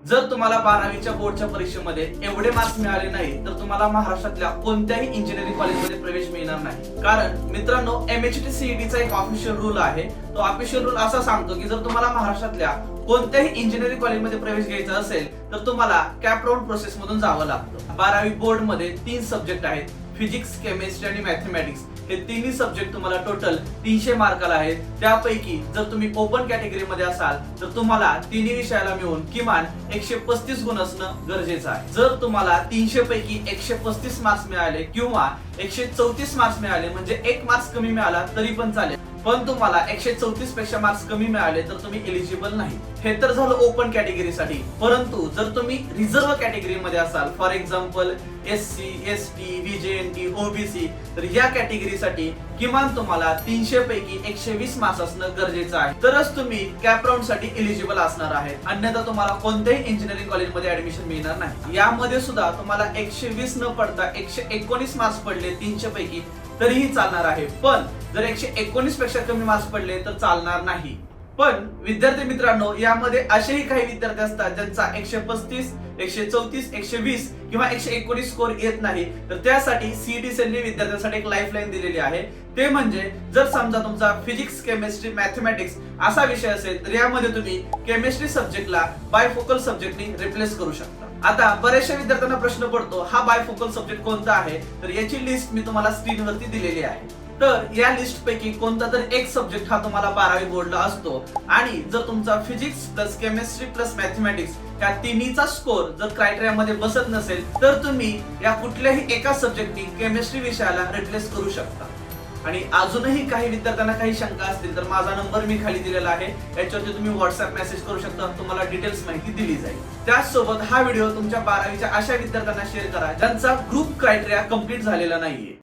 जर तुम्हाला 12वीच्या बोर्डच्या परीक्षेमध्ये एवढे मार्क्स मिळाले नाही तर तुम्हाला महाराष्ट्रातल्या कोणत्याही इंजिनिअरिंग कॉलेजमध्ये प्रवेश मिळणार नाही। कारण मित्रांनो, MHT CET चा एक ऑफिशियल रूल आहे। तो ऑफिशियल रूल असा सांगतो की जर तुम्हाला महाराष्ट्रातल्या कोणत्याही इंजिनिअरिंग कॉलेजमध्ये प्रवेश घ्यायचा असेल तर तुम्हाला कॅप राऊंड प्रोसेस मधून जावं लागतं। 12वी बोर्ड मध्ये 3 सब्जेक्ट आहेत, फिजिक्स, केमिस्ट्री आणि मॅथमॅटिक्स। हे तिन्ही सब्जेक्ट तुम्हाला टोटल 300 मार्काला आहेत। त्यापैकी जर तुम्ही ओपन कॅटेगरी मध्ये असाल तर तुम्हाला तिन्ही विषयाला मिळून किमान 135 गुण असणं गरजेचं आहे। जर तुम्हाला 300 पैकी 135 मार्क्स मिळाले किंवा 134 मार्क्स मिळाले म्हणजे 1 मार्क्स कमी मिळाला तरी पण चालेल, पण तुम्हाला 134 पेक्षा मार्क्स कमी मिळाले तर तुम्ही एलिजिबल नाही। हे तर झालं ओपन कॅटेगरीसाठी। परंतु जर तुम्ही रिझर्व्ह कॅटेगरी मध्ये असाल, for example SC, ST, VJNT, OBC, तर या कॅटेगरीसाठी किमान तुम्हाला 300 पैकी 120 मार्क्स असणं गरजेचं आहे, तरच तुम्ही कॅप राऊंड साठी एलिजिबल असणार आहे। अन्यथा तुम्हाला कोणत्याही इंजिनिअरिंग कॉलेजमध्ये ऍडमिशन मिळणार नाही। यामध्ये सुद्धा तुम्हाला 120 न पडता 119 मार्क्स पडले 300 पैकी तरीही चालणार आहे, पण जर 119 पेक्षा कमी मार्क्स पडले तर चालणार नाही। पण विद्यार्थी मित्रांनो, यामध्ये असेही काही विद्यार्थी असतात ज्यांचा 135, 134, 120 किंवा 119 स्कोर येत नाही, तर त्यासाठी CET सेलने विद्यार्थ्यांसाठी एक लाईफलाईन दिलेली आहे। ते म्हणजे जर समजा तुमचा फिजिक्स, केमिस्ट्री, मॅथमॅटिक्स असा विषय असेल तर यामध्ये तुम्ही केमिस्ट्री सब्जेक्टला बायफोकल सब्जेक्टनी रिप्लेस करू शकता। आता बऱ्याचशा विद्यार्थ्यांना प्रश्न पडतो, हा बायफोकल सब्जेक्ट कोणता आहे? तर याची लिस्ट मी तुम्हाला स्क्रीनवरती दिलेली आहे। तर या लिस्ट पैकी कोणता तर एक सब्जेक्ट हा तुम्हाला 12वी बोर्डला असतो आणि जर तुमचा physics plus chemistry plus mathematics या तिन्हीचा स्कोर जर क्रायटेरिया मध्ये बसत नसेल तर तुम्ही या कुठल्याही एका सब्जेक्टनी केमिस्ट्री विषयाला रिप्लेस करू शकता। आणि अजूनही काही विद्यार्थ्यांना काही शंका असतील तर माझा नंबर मी खाली दिलेला आहे, याच्यावरती तुम्ही व्हॉट्सअप मेसेज करू शकता, तुम्हाला डिटेल्स माहिती दिली जाईल। त्याचसोबत हा व्हिडिओ तुमच्या 12वीच्या अशा विद्यार्थ्यांना शेअर करा ज्यांचा ग्रुप क्रायटेरिया कंप्लीट झालेला नाहीये।